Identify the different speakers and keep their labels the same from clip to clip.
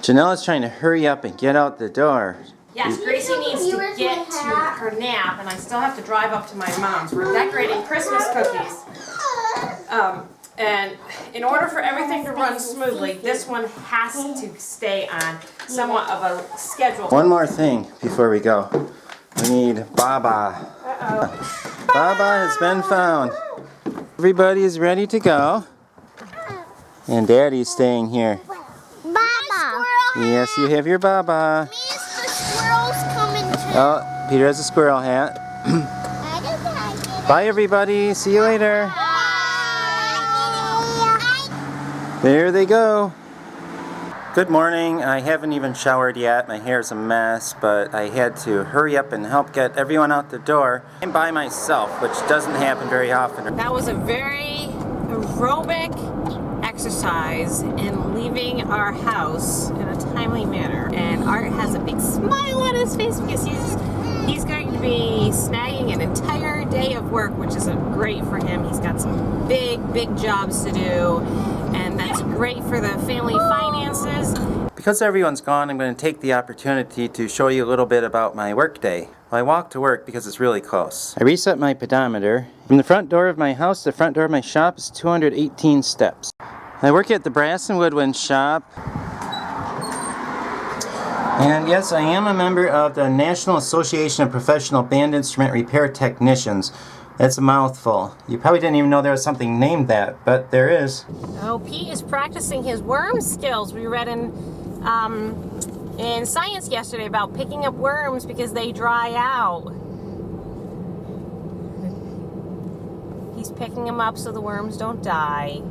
Speaker 1: Janella's trying to hurry up and get out the door.
Speaker 2: Yes, Gracie needs to get to her nap, and I still have to drive up to my mom's. We're decorating Christmas cookies. And in order for everything to run smoothly, this one has to stay on somewhat of a schedule.
Speaker 1: One more thing before we go. We need Baba. Baba has been found. Everybody is ready to go. And Daddy's staying here.
Speaker 3: Baba.
Speaker 1: Yes, you have your Baba.
Speaker 3: Means the squirrels coming too.
Speaker 1: Oh, Peter has a squirrel hat. Bye everybody. See you later. There they go. Good morning. I haven't even showered yet. My hair's a mess, but I had to hurry up and help get everyone out the door. I'm by myself, which doesn't happen very often.
Speaker 2: That was a very aerobic exercise in leaving our house in a timely manner. And Art has a big smile on his face because he's going to be snagging an entire day of work, which is great for him. He's got some big jobs to do, and that's great for the family finances.
Speaker 1: Because everyone's gone, I'm going to take the opportunity to show you a little bit about my work day. Well, I walk to work because it's really close. I reset my pedometer. From the front door of my house to the front door of my shop is 218 steps. I work at the Brass and Woodwind shop. And yes, I am a member of the National Association of Professional Band Instrument Repair Technicians. That's a mouthful. You probably didn't even know there was something named that, but there is.
Speaker 2: Oh, Pete is practicing his worm skills. We read in science yesterday about picking up worms because they dry out. He's picking them up so the worms don't die.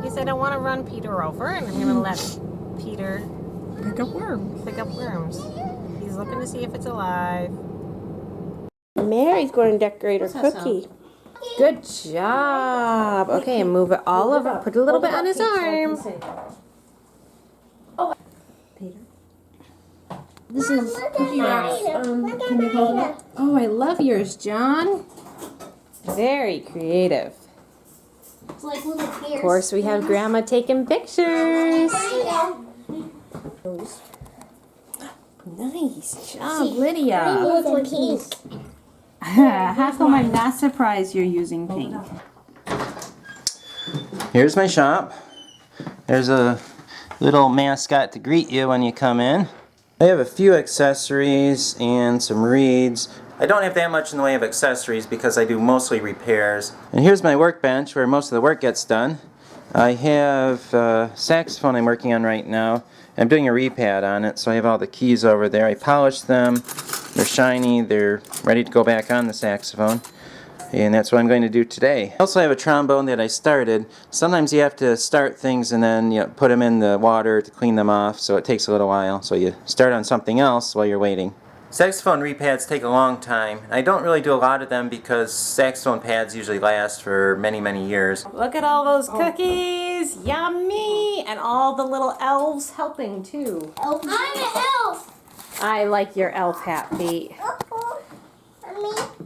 Speaker 2: He said, I want to run Peter over, and I'm going to let Peter
Speaker 4: Pick up worms.
Speaker 2: pick up worms. He's looking to see if it's alive.
Speaker 4: Mary's going to decorate her cookie.
Speaker 2: Good job. Okay, and move it all over. Put a little bit on his arm.
Speaker 4: Peter. This is cookie wraps. Can you hold it?
Speaker 2: Oh, I love yours, John. Very creative.
Speaker 3: It's like little pears.
Speaker 2: Of course, we have Grandma taking pictures. Nice job, Lydia.
Speaker 3: It's pink.
Speaker 4: How come I'm not surprised you're using pink?
Speaker 1: Here's my shop. There's a little mascot to greet you when you come in. I have a few accessories and some reeds. I don't have that much in the way of accessories because I do mostly repairs. And here's my workbench where most of the work gets done. I have a saxophone I'm working on right now. I'm doing a repad on it, so I have all the keys over there. I polished them. They're shiny. They're ready to go back on the saxophone. And that's what I'm going to do today. I also have a trombone that I started. Sometimes you have to start things and then put them in the water to clean them off, so it takes a little while. So you start on something else while you're waiting. Saxophone repads take a long time. I don't really do a lot of them because saxophone pads usually last for many years.
Speaker 2: Look at all those cookies. Yummy. And all the little elves helping too.
Speaker 3: I'm an elf.
Speaker 2: I like your elf hat, Pete.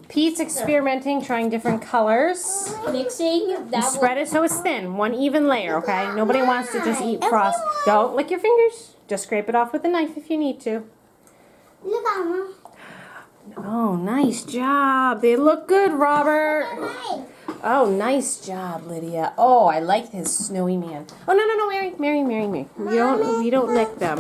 Speaker 2: Pete's experimenting, trying different colors.
Speaker 3: Mixing.
Speaker 2: Spread it so it's thin, one even layer, okay? Nobody wants to just eat frost. Don't lick your fingers. Just scrape it off with a knife if you need to.
Speaker 3: Look, Mama.
Speaker 2: Oh, nice job. They look good, Robert. Oh, nice job, Lydia. Oh, I like his snowy man. Oh, no, Mary. We don't lick them.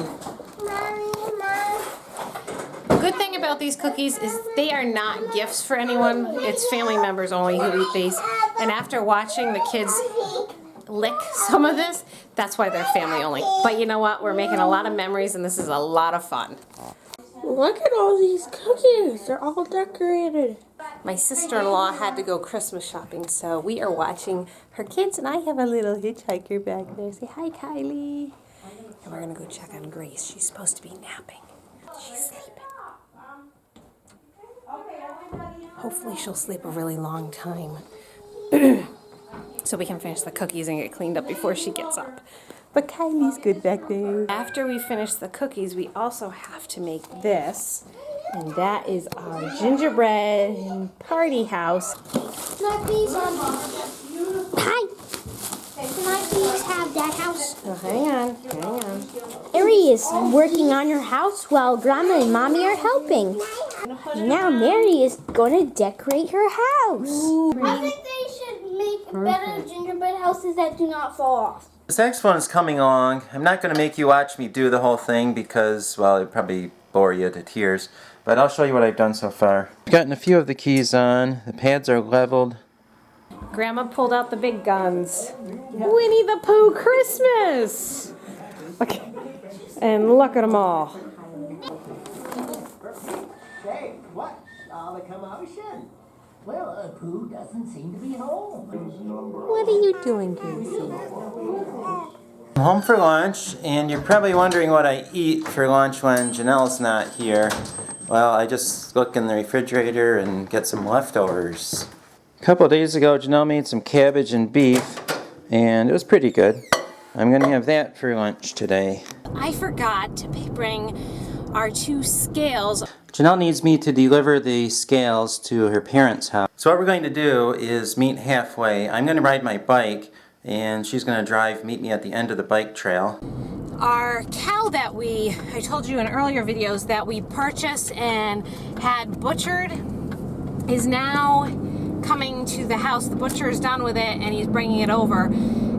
Speaker 2: Good thing about these cookies is they are not gifts for anyone. It's family members only who eat these. And after watching the kids lick some of this, that's why they're family only. But you know what? We're making a lot of memories, and this is a lot of fun.
Speaker 4: Look at all these cookies. They're all decorated.
Speaker 2: My sister-in-law had to go Christmas shopping, so we are watching her kids, and I have a little hitchhiker back there. Say hi, Kylie. And we're going to go check on Grace. She's supposed to be napping. She's sleeping. Hopefully she'll sleep a really long time. So we can finish the cookies and get cleaned up before she gets up. But Kylie's good back there. After we finish the cookies, we also have to make this. And that is our gingerbread party house.
Speaker 3: Hi. Can I please have that house?
Speaker 2: Oh, hang on.
Speaker 4: Mary is working on her house while Grandma and Mommy are helping. Now Mary is going to decorate her house.
Speaker 3: I think they should make better gingerbread houses that do not fall off.
Speaker 1: This next one is coming along. I'm not going to make you watch me do the whole thing because, well, it'd probably bore you to tears. But I'll show you what I've done so far. I've gotten a few of the keys on. The pads are leveled.
Speaker 2: Grandma pulled out the big guns. Winnie the Pooh Christmas! Okay. And look at them all.
Speaker 5: Hey, what's all the commotion? Well, Pooh doesn't seem to be home.
Speaker 2: What are you doing, Casey?
Speaker 1: I'm home for lunch, and you're probably wondering what I eat for lunch when Janelle's not here. Well, I just look in the refrigerator and get some leftovers. A couple of days ago, Janelle made some cabbage and beef, and it was pretty good. I'm going to have that for lunch today.
Speaker 2: I forgot to bring our 2 scales.
Speaker 1: Janelle needs me to deliver the scales to her parents' house. So what we're going to do is meet halfway. I'm going to ride my bike, and she's going to meet me at the end of the bike trail.
Speaker 2: Our cow that I told you in earlier videos that we purchased and had butchered is now coming to the house. The butcher is done with it and he's bringing it over.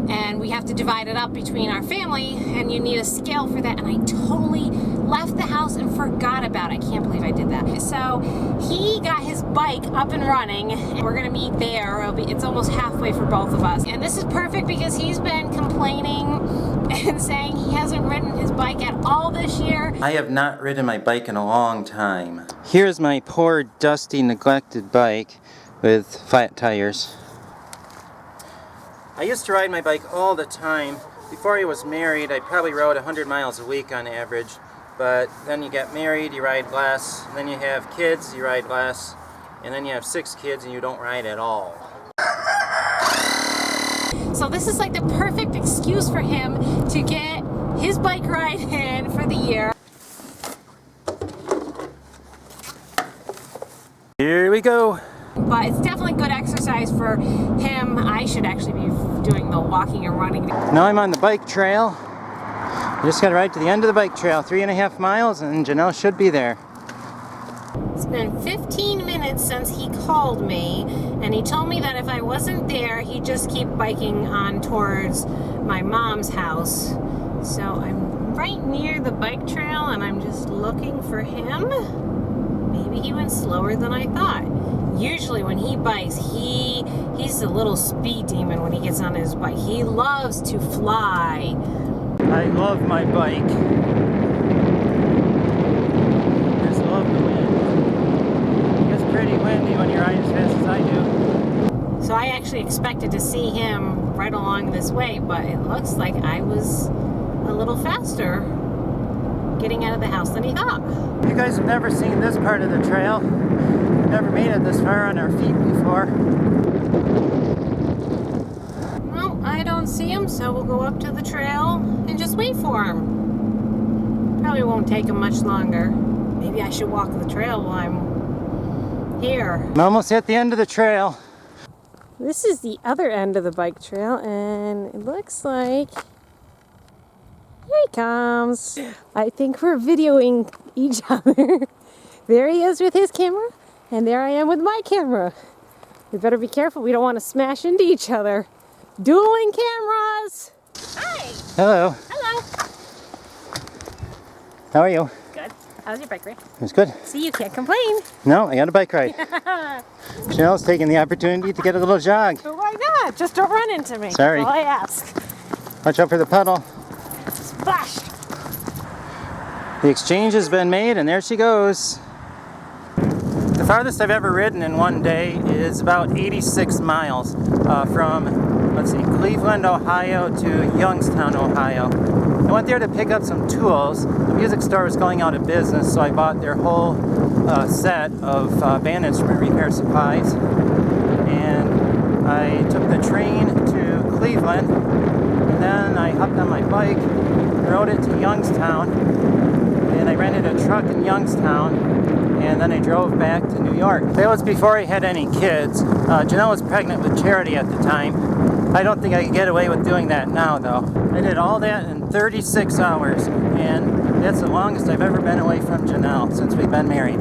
Speaker 2: And we have to divide it up between our family, and you need a scale for that. And I totally left the house and forgot about it. I can't believe I did that. So he got his bike up and running, and we're gonna meet there. It's almost halfway for both of us. And this is perfect because he's been complaining and saying he hasn't ridden his bike at all this year.
Speaker 1: I have not ridden my bike in a long time. Here's my poor, dusty, neglected bike with flat tires. I used to ride my bike all the time. Before I was married, I probably rode 100 miles a week on average. But then you get married, you ride less. And then you have kids, you ride less. And then you have 6 kids and you don't ride at all.
Speaker 2: So this is like the perfect excuse for him to get his bike ride in for the year.
Speaker 1: Here we go.
Speaker 2: But it's definitely good exercise for him. I should actually be doing the walking and running.
Speaker 1: Now I'm on the bike trail. I just got to ride to the end of the bike trail, 3.5 miles, and Janelle should be there.
Speaker 2: It's been 15 minutes since he called me, and he told me that if I wasn't there, he'd just keep biking on towards my mom's house. So I'm right near the bike trail, and I'm just looking for him. Maybe he went slower than I thought. Usually when he bikes, he's a little speed demon when he gets on his bike. He loves to fly.
Speaker 1: I love my bike. I just love the wind. It's pretty windy when you ride as fast as I do.
Speaker 2: So I actually expected to see him right along this way, but it looks like I was a little faster getting out of the house than he thought.
Speaker 1: You guys have never seen this part of the trail. We've never made it this far on our feet before.
Speaker 2: Well, I don't see him, so we'll go up to the trail and just wait for him. Probably won't take him much longer. Maybe I should walk the trail while I'm here.
Speaker 1: I'm almost at the end of the trail.
Speaker 2: This is the other end of the bike trail, and it looks like here he comes. I think we're videoing each other. There he is with his camera, and there I am with my camera. We better be careful. We don't want to smash into each other. Dueling cameras. Hi.
Speaker 1: Hello.
Speaker 2: Hello.
Speaker 1: How are you?
Speaker 2: Good. How's your bike ride?
Speaker 1: It's good.
Speaker 2: See, you can't complain.
Speaker 1: No, I got a bike ride. Janelle's taking the opportunity to get a little jog.
Speaker 2: But why not? Just don't run into me.
Speaker 1: Sorry.
Speaker 2: That's all I ask.
Speaker 1: Watch out for the puddle.
Speaker 2: Splash.
Speaker 1: The exchange has been made, and there she goes. The farthest I've ever ridden in one day is about 86 miles from, let's see, Cleveland, Ohio to Youngstown, Ohio. I went there to pick up some tools. The music store was going out of business, so I bought their whole set of band instrument repair supplies. And I took the train to Cleveland, and then I hopped on my bike, rode it to Youngstown, and I rented a truck in Youngstown, and then I drove back to New York. That was before I had any kids. Janelle was pregnant with Charity at the time, I don't think I can get away with doing that now, though. I did all that in 36 hours, and that's the longest I've ever been away from Janelle since we've been married.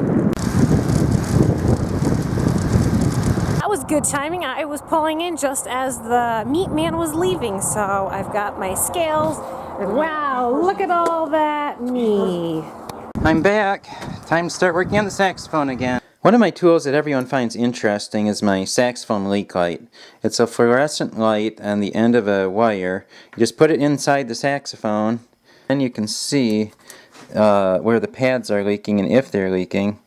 Speaker 2: That was good timing. I was pulling in just as the meat man was leaving, so I've got my scales. And wow, look at all that meat.
Speaker 1: I'm back. Time to start working on the saxophone again. One of my tools that everyone finds interesting is my saxophone leak light. It's a fluorescent light on the end of a wire. You just put it inside the saxophone, and you can see where the pads are leaking and if they're leaking.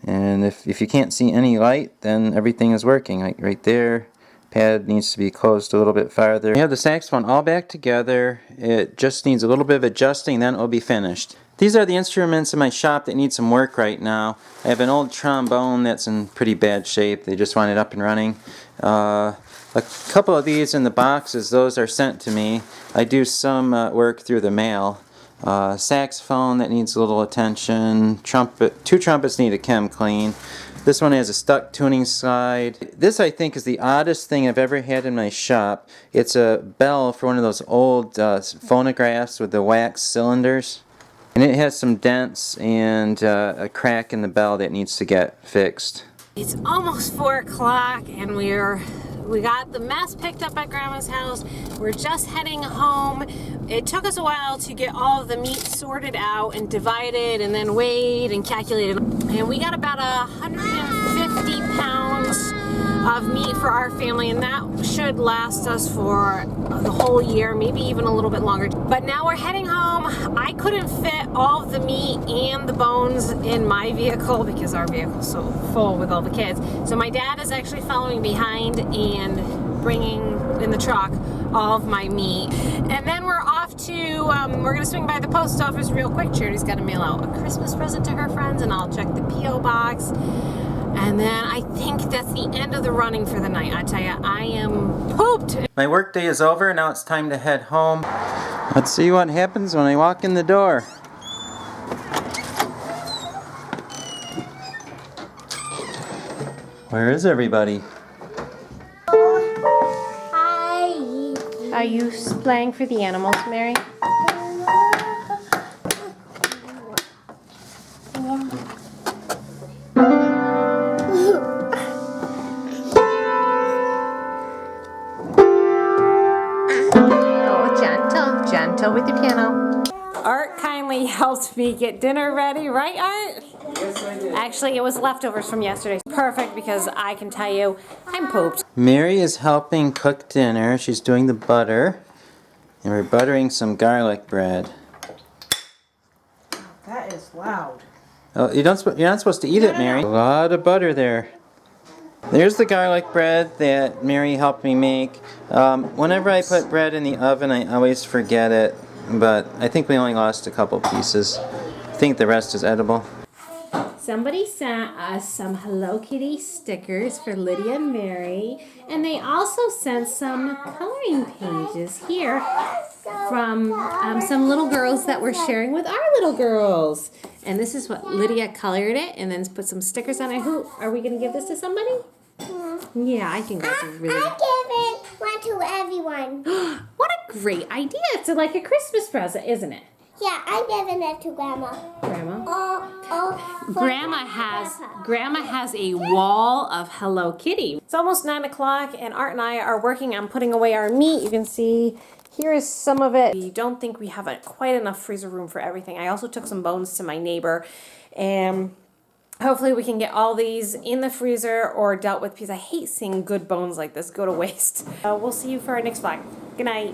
Speaker 1: And if you can't see any light, then everything is working. Like right there, pad needs to be closed a little bit farther. We have the saxophone all back together. It just needs a little bit of adjusting, then it will be finished. These are the instruments in my shop that need some work right now. I have an old trombone that's in pretty bad shape. They just want it up and running. A couple of these in the boxes, those are sent to me. I do some work through the mail. Saxophone that needs a little attention. Two trumpets need a chem clean. This one has a stuck tuning slide. This, I think, is the oddest thing I've ever had in my shop. It's a bell for one of those old phonographs with the wax cylinders. And it has some dents and a crack in the bell that needs to get fixed.
Speaker 2: It's almost 4 o'clock and we got the mess picked up at Grandma's house. We're just heading home. It took us a while to get all of the meat sorted out and divided and then weighed and calculated. And we got about 150 pounds of meat for our family, and that should last us for the whole year, maybe even a little bit longer. But now we're heading home. I couldn't fit all of the meat and the bones in my vehicle because our vehicle's so full with all the kids. So my dad is actually following behind and bringing in the truck all of my meat. And then we're off to, we're gonna swing by the post office real quick. Charity's gotta mail out a Christmas present to her friends, and I'll check the P.O. box. And then I think that's the end of the running for the night. I tell you, I am pooped.
Speaker 1: My work day is over. Now it's time to head home. Let's see what happens when I walk in the door. Where is everybody?
Speaker 3: Hi.
Speaker 2: Are you playing for the animals, Mary? Gentle with the piano. Art kindly helped me get dinner ready, right, Art?
Speaker 1: Yes, I did.
Speaker 2: Actually, it was leftovers from yesterday. Perfect, because I can tell you, I'm pooped.
Speaker 1: Mary is helping cook dinner. She's doing the butter. And we're buttering some garlic bread.
Speaker 5: That is loud.
Speaker 1: Oh, you're not supposed to eat it, Mary. A lot of butter there. There's the garlic bread that Mary helped me make. Whenever I put bread in the oven, I always forget it. But I think we only lost a couple pieces. I think the rest is edible.
Speaker 2: Somebody sent us some Hello Kitty stickers for Lydia and Mary. And they also sent some coloring pages here from some little girls that we're sharing with our little girls. And this is what Lydia colored it and then put some stickers on it. Who are we going to give this to somebody? Yeah, I think that's a really...
Speaker 3: I give it one to everyone.
Speaker 2: What a great idea. It's like a Christmas present, isn't it?
Speaker 3: Yeah, I'm giving it to Grandma.
Speaker 2: Grandma? Grandma has a wall of Hello Kitty. It's almost 9 o'clock and Art and I are working on putting away our meat. You can see here is some of it. We don't think we have quite enough freezer room for everything. I also took some bones to my neighbor, and hopefully we can get all these in the freezer or dealt with, because I hate seeing good bones like this go to waste. We'll see you for our next vlog. Good night.